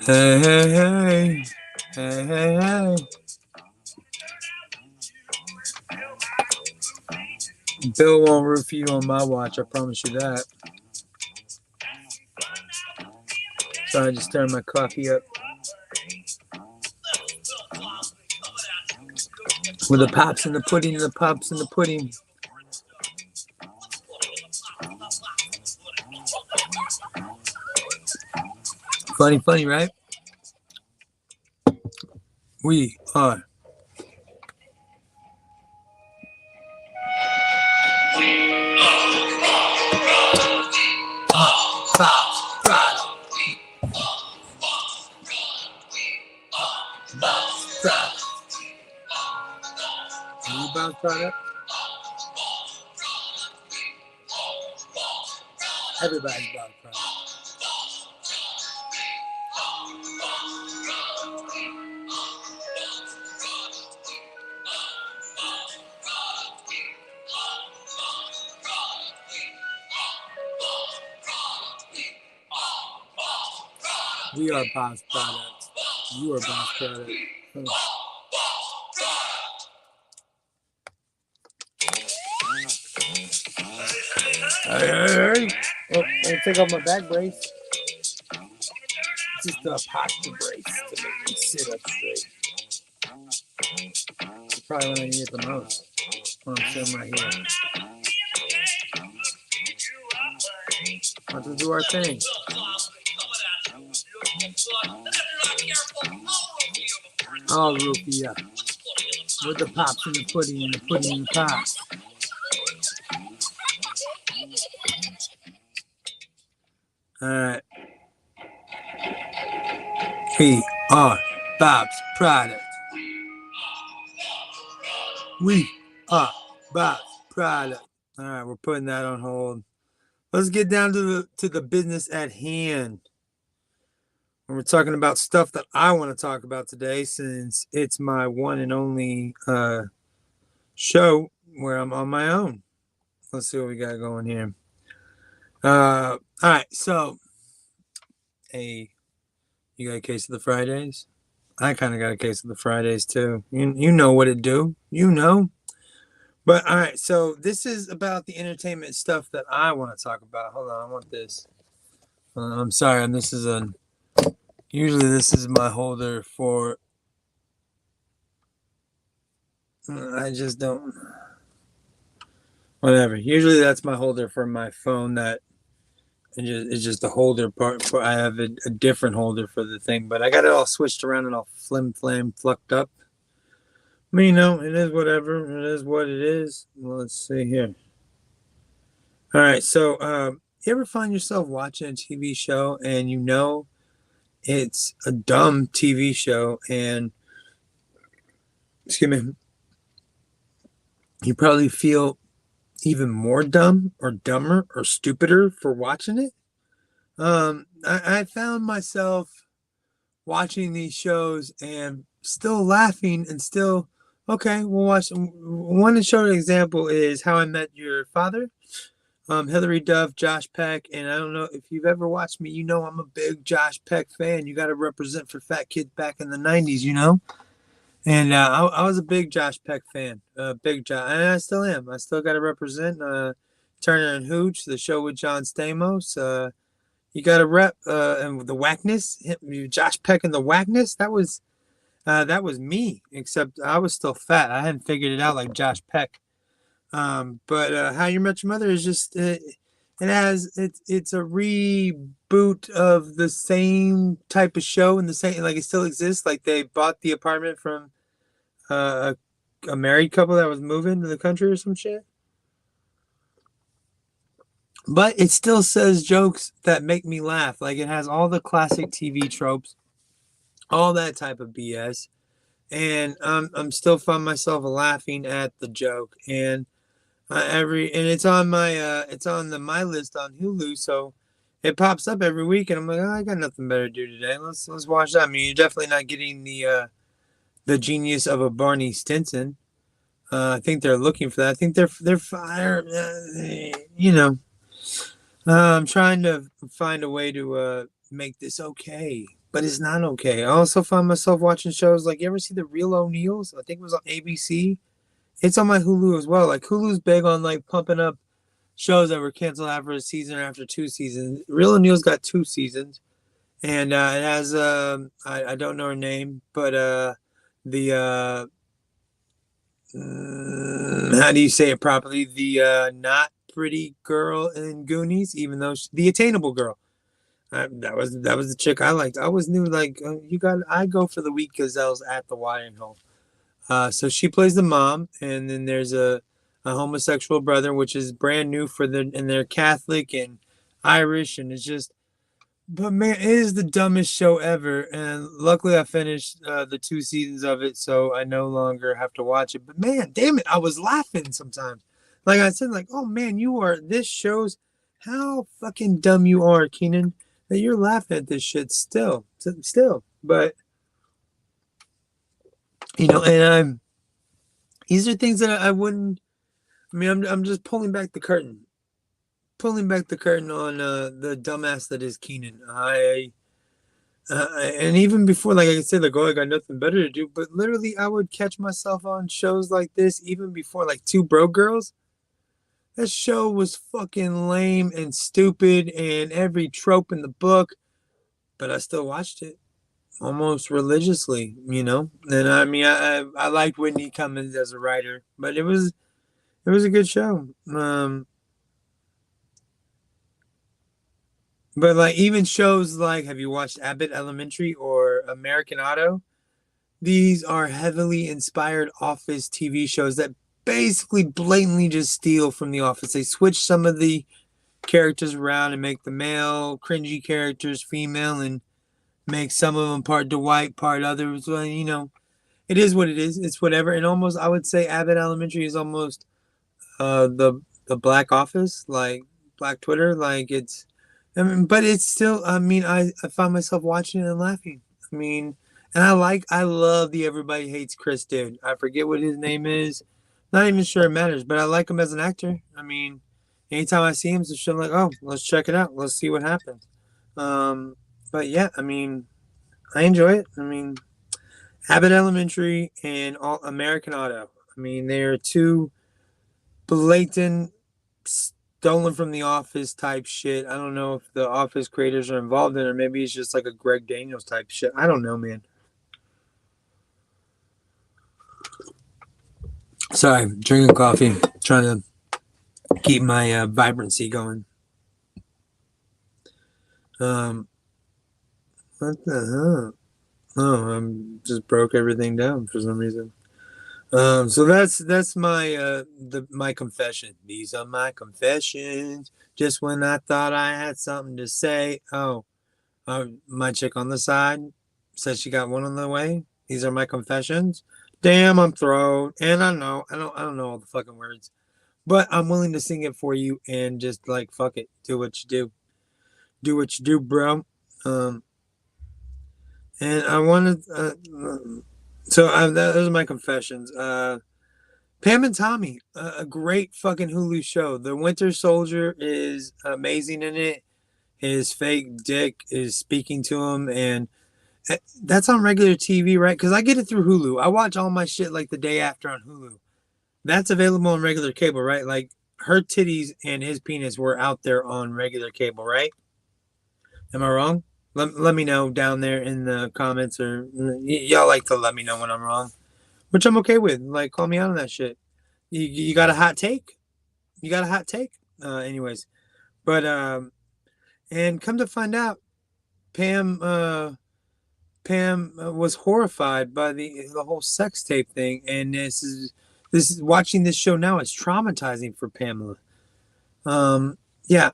Hey, hey, hey. Hey, hey, hey. Bill won't roof you on my watch, I promise you that. So I just stirred my coffee up with the pops and the pudding and the pops and the pudding. Funny, funny, right? We are Pops Friday. Bounce Friday. Are you Bounce Friday? Everybody's Bounce Friday. We are Bounce Products. You are Bounce Products. Hey. Oh, I'm gonna take off my back brace. It's just a posture brace to make me sit up straight. It's probably when I need it the most. When I'm sitting right here. Let's do our thing. Oh, Rufia. With the pops and the pudding and the pudding and the pops. Alright. We are Bob's Product. We are Bob's Product. Alright, we're putting that on hold. Let's get down to the business at hand. And we're talking about stuff that I want to talk about today, since it's my one and only show where I'm on my own. Let's see what we got going here. All right, so hey, you got a case of the Fridays? I kind of got a case of the Fridays too. You know what it do. You know. But all right, so this is about the entertainment stuff that I want to talk about. Hold on, I want this. I'm sorry, this is a. Usually this is my holder for. I just don't. Whatever. Usually that's my holder for my phone. That it's just the holder part. For I have a different holder for the thing, but I got it all switched around and all flim-flam flucked up. I mean, it is whatever. It is what it is. Well, let's see here. All right, so you ever find yourself watching a TV show and it's a dumb TV show, and excuse me, you probably feel even more dumb or dumber or stupider for watching it? I found myself watching these shows and still laughing and still, okay, we'll watch. One short example is How I Met Your Father. Hillary Duff, Josh Peck, and I don't know if you've ever watched me, I'm a big Josh Peck fan. You got to represent for fat kids back in the 90s. And I was a big Josh Peck fan, big Josh, and I still am. I still got to represent Turner and Hooch, the show with John Stamos. You got to rep and the Whackness, Josh Peck and the Whackness. That was me, except I was still fat. I hadn't figured it out like Josh Peck. But How You Met Your Mother is just it's a reboot of the same type of show, and the same, like, it still exists. Like, they bought the apartment from a married couple that was moving to the country or some shit. But it still says jokes that make me laugh. Like, it has all the classic TV tropes, all that type of BS, and I'm still find myself laughing at the joke. And it's on my list on Hulu, so it pops up every week, and I'm like, I got nothing better to do today. Let's watch that. I mean, you're definitely not getting the genius of a Barney Stinson. I think they're looking for that. I think they're fire. I'm trying to find a way to make this okay, but it's not okay. I also find myself watching shows like, you ever see The Real O'Neals? I think it was on ABC. It's on my Hulu as well. Like, Hulu's big on like pumping up shows that were canceled after a season or after 2 seasons. Real O'Neal's got 2 seasons, and it has I don't know her name, but the how do you say it properly? The not pretty girl in Goonies, even though the attainable girl. That was the chick I liked. I always knew like I go for the weak gazelles at the watering hole. So she plays the mom, and then there's a homosexual brother, which is brand new for and they're Catholic and Irish, and it's just, but man, it is the dumbest show ever. And luckily, I finished the 2 seasons of it, so I no longer have to watch it. But man, damn it, I was laughing sometimes. Like I said, like, oh man, this shows how fucking dumb you are, Keenan, that you're laughing at this shit still. But and these are things that I wouldn't. I mean, I'm just pulling back the curtain, on the dumbass that is Keenan. And even before, like I said, like, oh, I got nothing better to do. But literally, I would catch myself on shows like this even before, like Two Broke Girls. That show was fucking lame and stupid, and every trope in the book. But I still watched it almost religiously, And I mean, I liked Whitney Cummings as a writer, but it was a good show. But like even shows like, have you watched Abbott Elementary or American Auto? These are heavily inspired Office TV shows that basically blatantly just steal from The Office. They switch some of the characters around and make the male cringy characters female, and make some of them part Dwight, part others. Well, it is what it is. It's whatever. And almost, I would say Abbott Elementary is almost the Black Office, like Black Twitter. Like but it's still, I mean, I found myself watching it and laughing. I mean, and I love the Everybody Hates Chris dude. I forget what his name is. Not even sure it matters, but I like him as an actor. I mean, anytime I see him, it's just like, oh, let's check it out. Let's see what happens. But yeah, I mean, I enjoy it. I mean, Abbott Elementary and American Auto. I mean, they're two blatant stolen from The Office type shit. I don't know if the Office creators are involved in it, or maybe it's just like a Greg Daniels type shit. I don't know, man. Sorry, drinking coffee, trying to keep my vibrancy going. What the hell? Oh, I just broke everything down for some reason. So that's my confession. These are my confessions. Just when I thought I had something to say, my chick on the side said she got one on the way. These are my confessions. Damn, I'm thrown, and I don't know all the fucking words, but I'm willing to sing it for you and just like fuck it, do what you do, bro. And I wanted those are my confessions. Pam and Tommy, a great fucking Hulu show. The Winter Soldier is amazing in it. His fake dick is speaking to him, and that's on regular TV, right? Because I get it through Hulu. I watch all my shit like the day after on Hulu. That's available on regular cable, right? Like her titties and his penis were out there on regular cable, right? Am I wrong? Let me know down there in the comments, or y'all like to let me know when I'm wrong, which I'm okay with. Like, call me out on that shit. You got a hot take? You got a hot take? Anyways, but and come to find out, Pam was horrified by the whole sex tape thing, and this is watching this show now is traumatizing for Pamela. Yeah,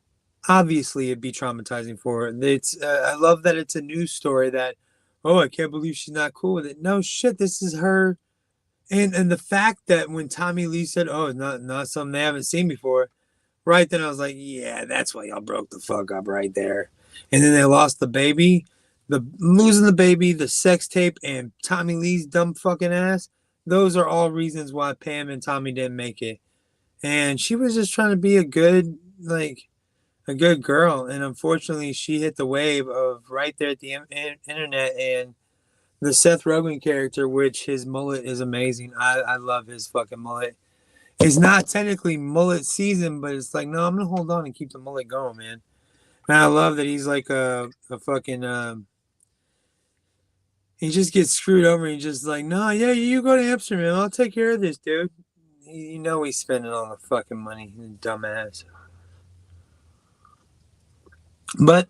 obviously it'd be traumatizing for her. It's I love that it's a news story that, oh, I can't believe she's not cool with it. No shit, this is her. And the fact that when Tommy Lee said, oh, it's not something they haven't seen before, right then I was like, yeah, that's why y'all broke the fuck up right there. And then they lost the baby, losing the baby, the sex tape, and Tommy Lee's dumb fucking ass. Those are all reasons why Pam and Tommy didn't make it. And she was just trying to be a good, like, a good girl, and unfortunately, she hit the wave of right there at the internet and the Seth Rogen character, which his mullet is amazing. I love his fucking mullet. It's not technically mullet season, but it's like, no, I'm gonna hold on and keep the mullet going, man. And I love that he's like a fucking he just gets screwed over. And he's just like, no, yeah, you go to Amsterdam, I'll take care of this, dude. You know he's spending all the fucking money, dumbass. But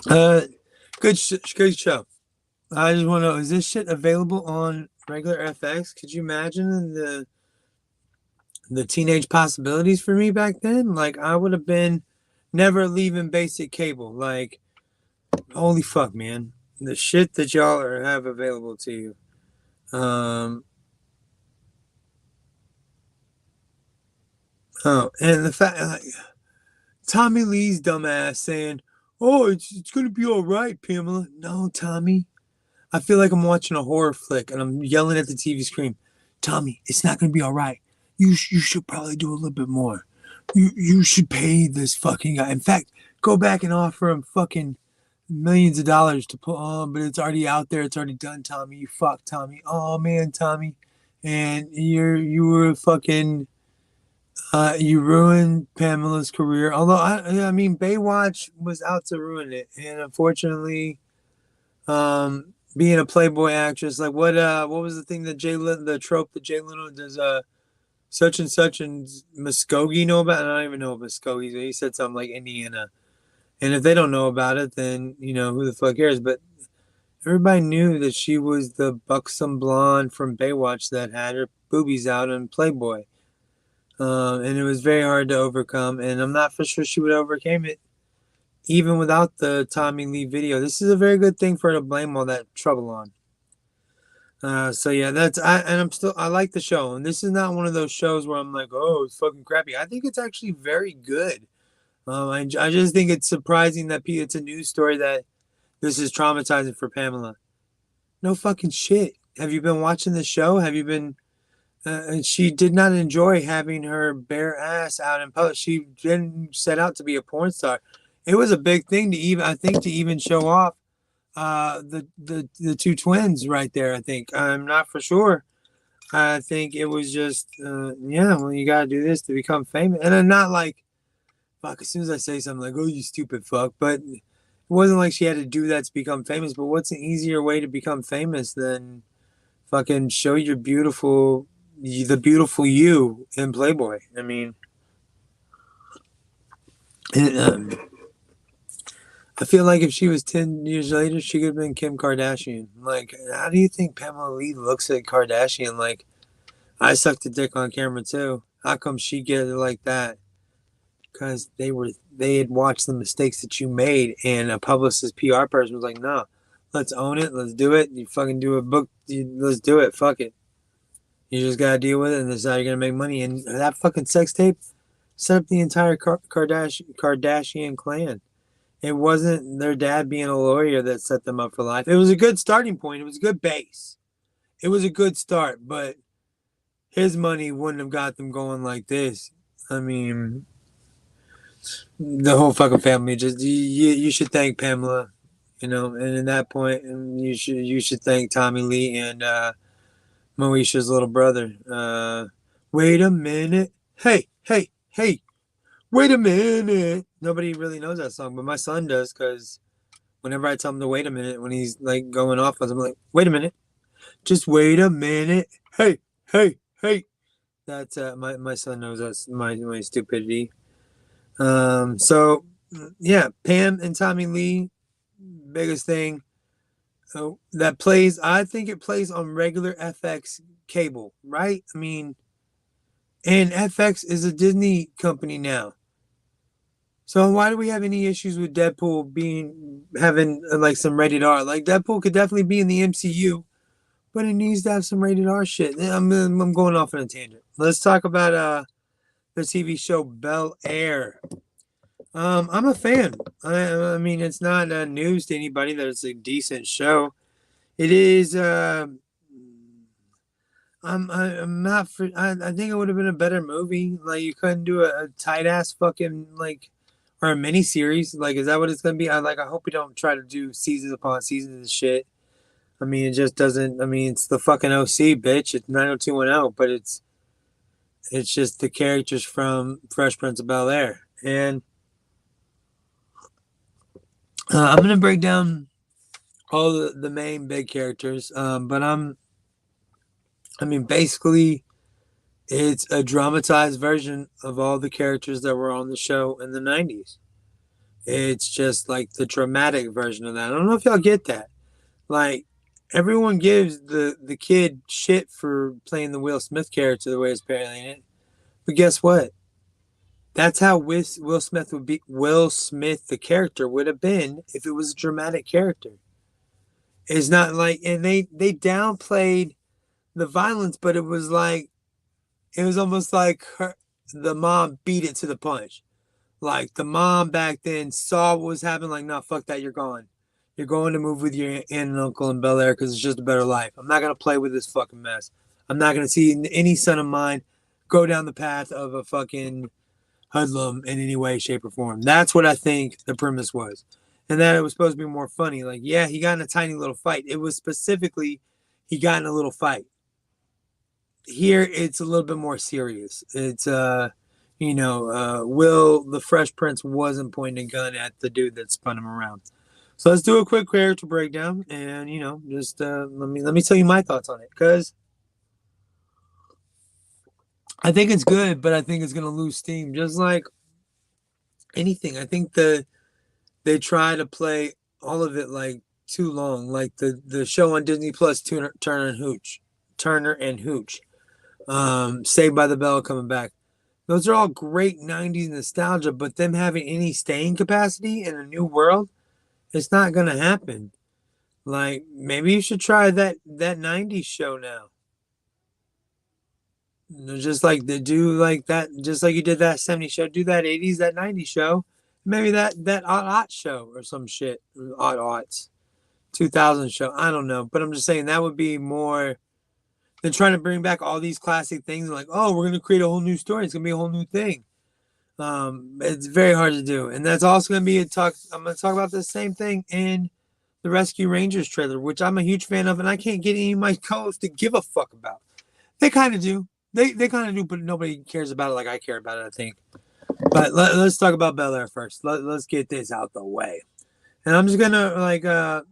uh, good show. I just want to know, is this shit available on regular FX? Could you imagine the teenage possibilities for me back then? Like, I would have been never leaving basic cable. Like, holy fuck, man. The shit that y'all have available to you. Oh, and the fact, like, Tommy Lee's dumbass saying, "Oh, it's gonna be all right, Pamela." No, Tommy. I feel like I'm watching a horror flick and I'm yelling at the TV screen. Tommy, it's not gonna be all right. You should probably do a little bit more. You should pay this fucking guy. In fact, go back and offer him fucking millions of dollars to put on, but it's already out there. It's already done, Tommy. You fuck, Tommy. Oh man, Tommy, and you were fucking. You ruined Pamela's career. Although I mean, Baywatch was out to ruin it, and unfortunately, being a Playboy actress, like what was the thing that the trope that Jay Leno does, such and Muskogee know about? I don't even know what Muskogee. He said something like Indiana, and if they don't know about it, then who the fuck cares? But everybody knew that she was the buxom blonde from Baywatch that had her boobies out in Playboy. And it was very hard to overcome, and I'm not for sure she would overcame it even without the Tommy Lee video. This is a very good thing for her to blame all that trouble on. So yeah, I like the show, and this is not one of those shows where I'm like, oh, it's fucking crappy. I think it's actually very good. I just think it's surprising that it's a news story that this is traumatizing for Pamela. No fucking shit. Have you been watching the show? Have you been? And she did not enjoy having her bare ass out in public. She didn't set out to be a porn star. It was a big thing to even show off the two twins right there. I think I'm not for sure. I think it was just yeah. Well, you gotta do this to become famous, and I'm not like fuck. As soon as I say something like "oh, you stupid fuck," but it wasn't like she had to do that to become famous. But what's an easier way to become famous than fucking show your the beautiful you in Playboy? I mean, and, I feel like if she was 10 years later, she could have been Kim Kardashian. Like, how do you think Pamela Lee looks at Kardashian? Like, I sucked a dick on camera too. How come she get it like that? Because they had watched the mistakes that you made, and a publicist PR person was like, no, let's own it, let's do it. You fucking do a book, let's do it, fuck it. You just gotta deal with it, and that's how you're gonna make money. And that fucking sex tape set up the entire Kardashian clan. It wasn't their dad being a lawyer that set them up for life. It was a good starting point. It was a good base. It was a good start, but his money wouldn't have got them going like this. I mean, the whole fucking family just you should thank Pamela, and in that point, you should thank Tommy Lee and Moesha's little brother. Wait a minute. Hey, hey, hey. Wait a minute. Nobody really knows that song, but my son does, because whenever I tell him to wait a minute when he's like going off, I'm like, wait a minute. Just wait a minute. Hey, hey, hey. That's my son knows that's my stupidity. So yeah, Pam and Tommy Lee, biggest thing. That plays, I think it plays on regular FX cable, right? I mean, and FX is a Disney company now. So why do we have any issues with Deadpool having like some rated R? Like, Deadpool could definitely be in the MCU, but it needs to have some rated R shit. I'm going off on a tangent. Let's talk about the TV show Bel Air. I'm a fan. I mean, it's not news to anybody that it's a decent show. It is. I'm not for. I think it would have been a better movie. Like, you couldn't do a tight ass fucking like or a mini series. Like, is that what it's gonna be? I hope we don't try to do seasons upon seasons of shit. I mean, it just doesn't. I mean, it's the fucking OC, bitch. It's 90210, but it's just the characters from Fresh Prince of Bel Air, and I'm gonna break down all the main big characters. But I mean, basically, it's a dramatized version of all the characters that were on the show in the 90s. It's just like the dramatic version of that. I don't know if y'all get that. Like, everyone gives the kid shit for playing the Will Smith character the way it's apparently in it. But guess what? That's how Will Smith would be. Will Smith, the character, would have been if it was a dramatic character. It's not like, and they downplayed the violence, but it was like, it was almost like the mom beat it to the punch. Like, the mom back then saw what was happening. Like, no, fuck that. You're gone. You're going to move with your aunt and uncle in Bel Air because it's just a better life. I'm not gonna play with this fucking mess. I'm not gonna see any son of mine go down the path of a fucking hoodlum in any way, shape, or form. That's what I think the premise was, and that it was supposed to be more funny. Like, yeah, he got in a tiny little fight. It was specifically he got in a little fight. Here it's a little bit more serious. It's Will the Fresh Prince wasn't pointing a gun at the dude that spun him around. So let's do a quick character breakdown, and just let me tell you my thoughts on it, because I think it's good, but I think it's gonna lose steam, just like anything. I think they try to play all of it like too long, like the show on Disney Plus, Turner and Hooch, Saved by the Bell coming back. Those are all great 90s nostalgia, but them having any staying capacity in a new world, it's not going to happen. Like, maybe you should try that 90s show now. Just like do like that, just like you did that 70s show, do that 80s, that 90s show. Maybe that odd show or some shit. Odd aughts. 2000 show. I don't know. But I'm just saying that would be more than trying to bring back all these classic things like, oh, we're going to create a whole new story. It's going to be a whole new thing. It's very hard to do. And that's also going to be I'm going to talk about the same thing in the Rescue Rangers trailer, which I'm a huge fan of, and I can't get any of my co-hosts to give a fuck about. They kind of do. They kind of do, but nobody cares about it like I care about it, I think. But let's talk about Bel Air first. Let's get this out the way. And I'm just going to,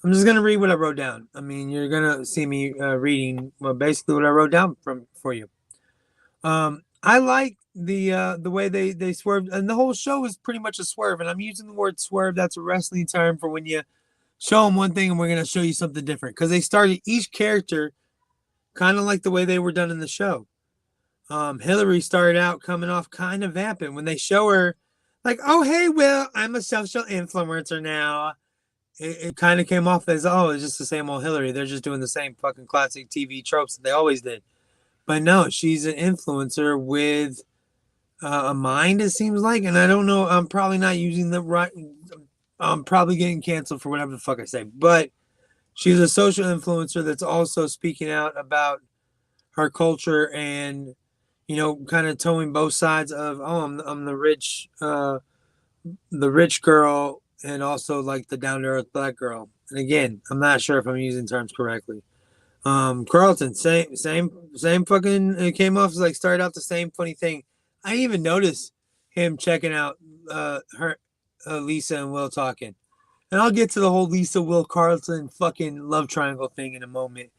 I'm just gonna read what I wrote down. I mean, you're gonna see me reading basically what I wrote down for you. I like the way they swerved, and the whole show is pretty much a swerve. And I'm using the word swerve. That's a wrestling term for when you show them one thing and we're gonna show you something different. Because they started each character kind of like the way they were done in the show. Hillary started out coming off kind of vamping when they show her, like, oh hey, Will, I'm a social influencer now. It kind of came off as, oh, it's just the same old Hillary. They're just doing the same fucking classic TV tropes that they always did. But no, she's an influencer with a mind, it seems like. And I don't know. I'm probably not using the right. I'm probably getting canceled for whatever the fuck I say. But she's a social influencer that's also speaking out about her culture and, kind of towing both sides of, oh, I'm the rich girl, and also like the down to earth black girl. And again, I'm not sure if I'm using terms correctly. Carlton, same fucking. It came off as like started out the same funny thing. I didn't even notice him checking out her Lisa and Will talking. And I'll get to the whole Lisa Will Carlton fucking love triangle thing in a moment.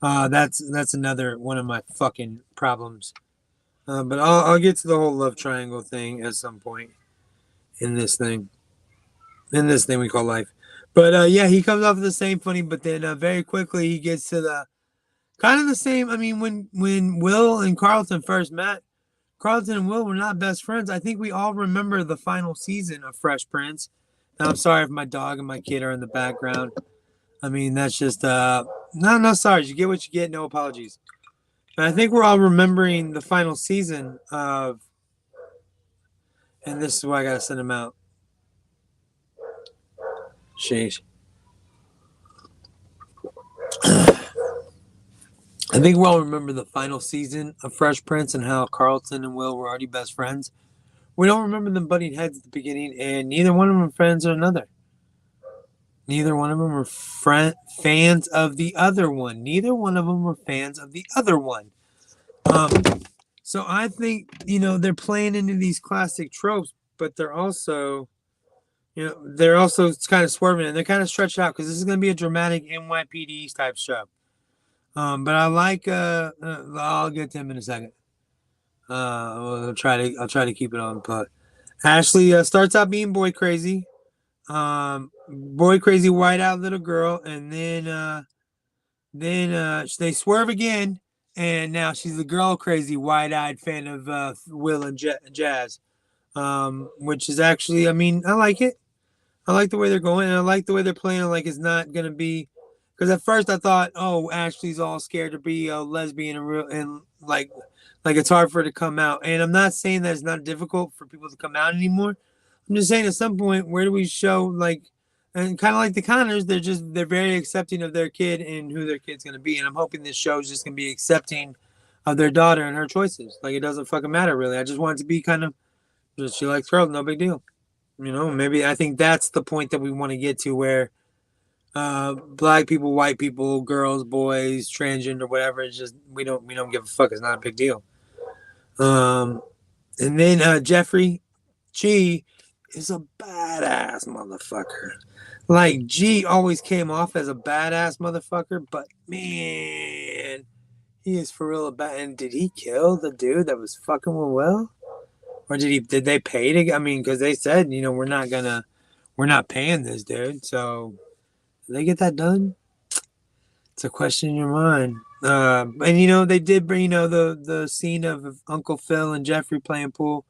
That's another one of my fucking problems. But I'll get to the whole love triangle thing at some point in this thing we call life. But yeah, he comes off the same funny, but then very quickly he gets to the kind of the same. I mean, when Will and Carlton first met, Carlton and Will were not best friends. I think we all remember the final season of Fresh Prince. Now, I'm sorry if my dog and my kid are in the background. I mean, that's just no sorry. You get what you get. No apologies. But I think we're all remembering the final season of, and this is why I gotta send him out. Sheesh. I think we all remember the final season of Fresh Prince and how Carlton and Will were already best friends. We don't remember them butting heads at the beginning, and neither one of them are friends or another. Neither one of them were fans of the other one. Neither one of them were fans of the other one. Um, so I think, they're playing into these classic tropes, but they're also, they're also kind of swerving and they're kind of stretched out because this is going to be a dramatic NYPD type show. But I like, I'll get to him in a second. I'll try to keep it on. But Ashley starts out being boy crazy. Boy crazy whiteout little girl, and then they swerve again, and now she's a girl crazy wide-eyed fan of Will and Jazz, which is actually, I mean, I like it. I like the way they're going, and I like the way they're playing. Like it's not gonna be, because at first I thought, oh, Ashley's all scared to be a lesbian and real, and like it's hard for her to come out. And I'm not saying that it's not difficult for people to come out anymore. I'm just saying at some point, where do we show like, and kind of like the Connors, they're very accepting of their kid and who their kid's gonna be. And I'm hoping this show is just gonna be accepting of their daughter and her choices. Like it doesn't fucking matter really. I just want it to be kind of, just she likes girls, no big deal. Maybe I think that's the point that we want to get to where black people, white people, girls, boys, transgender, whatever, it's just we don't give a fuck. It's not a big deal. Um and then Jeffrey G is a badass motherfucker. Like G always came off as a badass motherfucker, but man, he is for real about. And did he kill the dude that was fucking with Will? Or did they pay to? I mean, because they said, we're not paying this dude. So did they get that done? It's a question in your mind. And they did bring, the scene of Uncle Phil and Jeffrey playing pool.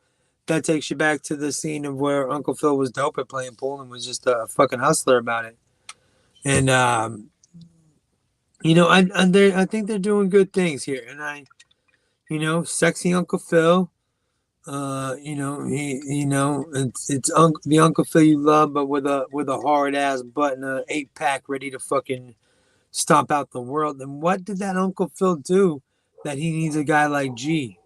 That takes you back to the scene of where Uncle Phil was dope at playing pool and was just a fucking hustler about it. And I think they're doing good things here. And sexy Uncle Phil. It's the Uncle Phil you love, but with a hard ass butt and a 8-pack ready to fucking stomp out the world. And what did that Uncle Phil do that he needs a guy like G,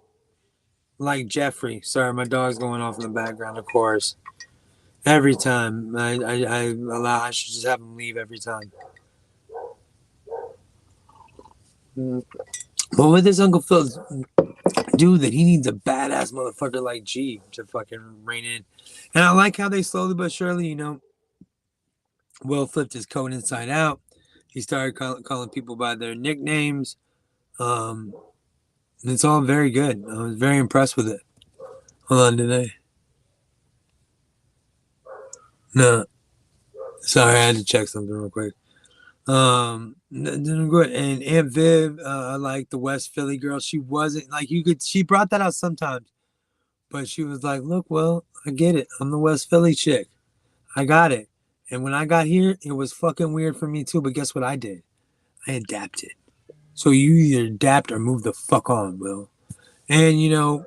like Jeffrey? Sorry, my dog's going off in the background, of course. Every time I should just have him leave every time. But with this Uncle Phil do that, he needs a badass motherfucker like G to fucking rein in. And I like how they slowly but surely, Will flipped his code inside out. He started calling people by their nicknames. It's all very good. I was very impressed with it. Hold on, did I? No. Sorry, I had to check something real quick. Good. And Aunt Viv, I like the West Philly girl. She wasn't like she brought that out sometimes, but she was like, look, well, I get it. I'm the West Philly chick. I got it. And when I got here, it was fucking weird for me too. But guess what I did? I adapted. So you either adapt or move the fuck on, Will. And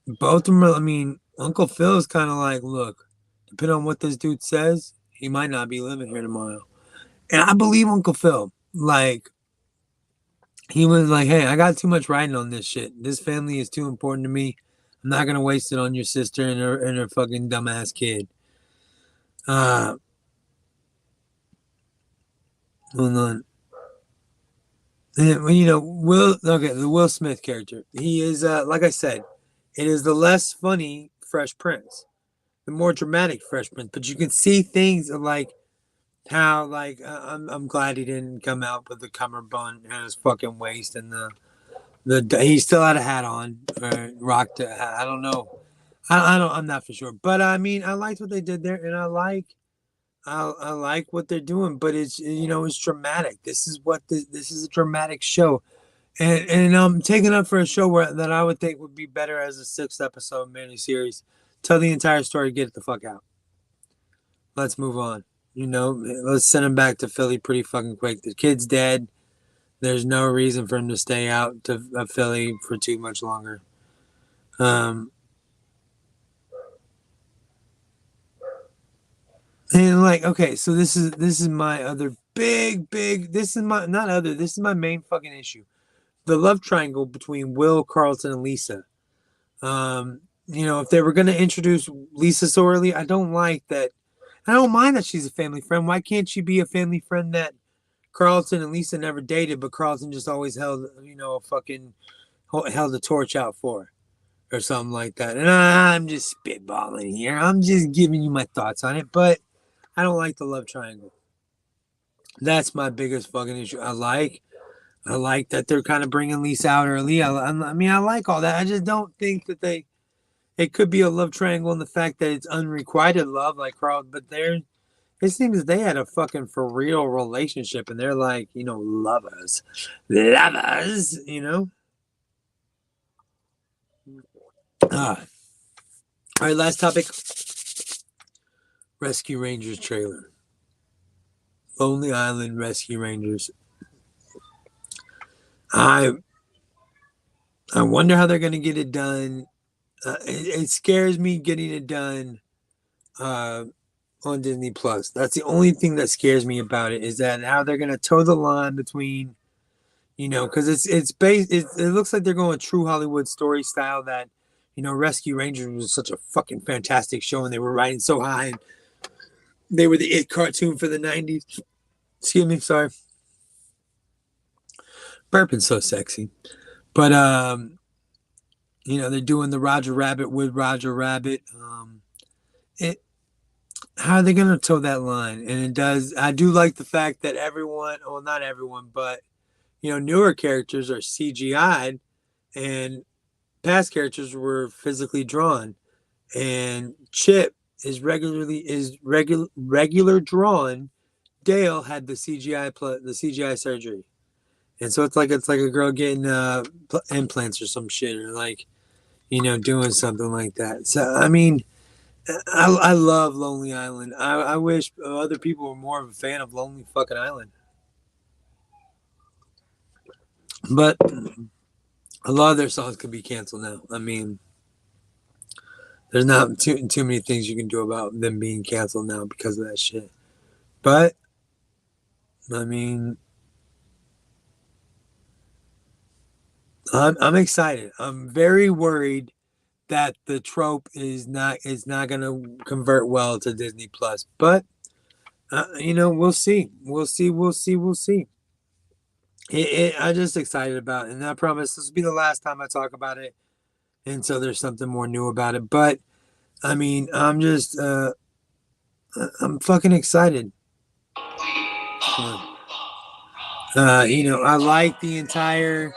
both of them, I mean, Uncle Phil is kind of like, look, depending on what this dude says, he might not be living here tomorrow. And I believe Uncle Phil. Like, he was like, hey, I got too much riding on this shit. This family is too important to me. I'm not gonna waste it on your sister and her fucking dumbass kid. Hold on. And, Will. Okay, the Will Smith character. He is, like I said, it is the less funny Fresh Prince, the more dramatic Fresh Prince. But you can see things like how, like, I'm glad he didn't come out with the cummerbund and his fucking waist and the he still had a hat on or rocked a hat. I don't know. I'm not for sure. But I mean, I liked what they did there, and I like what they're doing. But it's it's dramatic. This is a dramatic show, and I'm taking up for a show that I would think would be better as a 6-episode miniseries. Tell the entire story, get it the fuck out. Let's move on. Let's send him back to Philly pretty fucking quick. The kid's dead. There's no reason for him to stay out to Philly for too much longer. And like, okay, so this is my other big this is my main fucking issue. The love triangle between Will, Carlton, and Lisa. if they were going to introduce Lisa so early, I don't like that. I don't mind that she's a family friend. Why can't she be a family friend that Carlton and Lisa never dated, but Carlton just always held, fucking held the torch out for, or something like that. And I'm just spitballing here. I'm just giving you my thoughts on it, but I don't like the love triangle. That's my biggest fucking issue. I like that they're kind of bringing Lisa out early. I mean, I like all that. I just don't think that it could be a love triangle in the fact that it's unrequited love, like Carl. But it seems they had a fucking for real relationship, and they're like, lovers. All right, last topic. Rescue Rangers trailer. Lonely Island Rescue Rangers. I wonder how they're gonna get it done. It scares me getting it done on Disney Plus. That's the only thing that scares me about it, is that how they're gonna toe the line between, because it's based. It looks like they're going true Hollywood story style. That Rescue Rangers was such a fucking fantastic show, and they were riding so high, and they were the it cartoon for the '90s. Excuse me, sorry. Burping so sexy, but they're doing the Roger Rabbit with Roger Rabbit. How are they going to toe that line? And it does. I do like the fact that everyone, well, not everyone, but newer characters are CGI'd, and past characters were physically drawn. And Chip is regular drawn. Dale had the CGI surgery, and so it's like a girl getting implants or some shit, or like doing something like that. So I mean, I love Lonely Island. I wish other people were more of a fan of Lonely fucking Island, but a lot of their songs could be canceled now. I mean, there's not too many things you can do about them being canceled now because of that shit. But I mean, I'm excited. I'm very worried that the trope is not going to convert well to Disney Plus. But we'll see. We'll see. I'm just excited about it, and I promise this will be the last time I talk about it until there's something more new about it. But I mean, I'm just I'm fucking excited. I like the entire.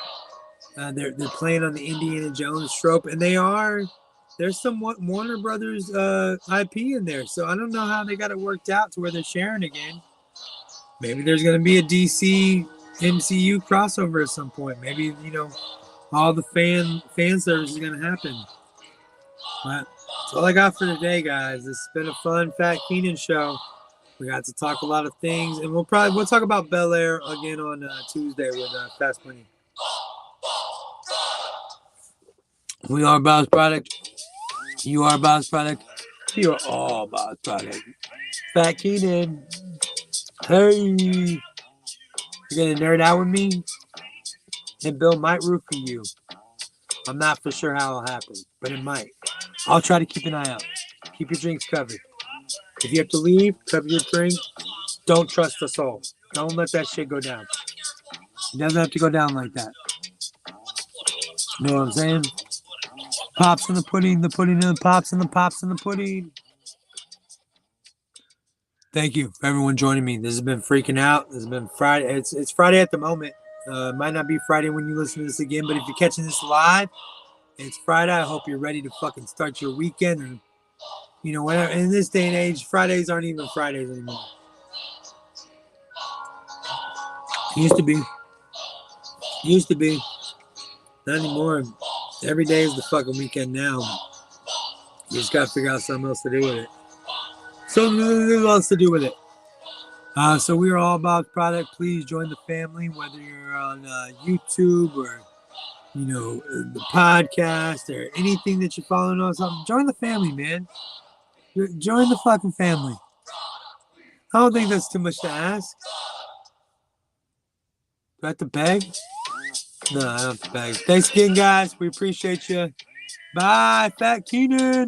They're playing on the Indiana Jones trope, and there's some Warner Brothers IP in there, so I don't know how they got it worked out to where they're sharing again. Maybe there's gonna be a DC MCU crossover at some point. Maybe all the fan service is gonna happen. But that's all I got for today, guys. It's been a fun Fat Keenan show. We got to talk a lot of things, and we'll talk about Bel Air again on Tuesday with Fast Money. We are Bob's product. You are Bob's product. You are all Bob's product. Fat Keenan. Hey. You're going to nerd out with me? And Bill might root for you. I'm not for sure how it'll happen, but it might. I'll try to keep an eye out. Keep your drinks covered. If you have to leave, cover your drink. Don't trust us all. Don't let that shit go down. It doesn't have to go down like that. You know what I'm saying? Pops in the pudding, the pudding in the pops, and the pops in the pudding. Thank you for everyone joining me. This has been FreekN Out. This has been Friday. It's Friday at the moment. It might not be Friday when you listen to this again, but if you're catching this live, it's Friday. I hope you're ready to fucking start your weekend, or whatever. In this day and age, Fridays aren't even Fridays anymore. Used to be. Not anymore. Every day is the fucking weekend now. You just gotta figure out something else to do with it. Something else to do with it. So we are all about product. Please join the family, whether you're on YouTube or the podcast or anything that you're following on something. Join the family, man. Join the fucking family. I don't think that's too much to ask. Do I have to beg? No, I don't have to beg. Thanks again, guys. We appreciate you. Bye, Fat Keenan.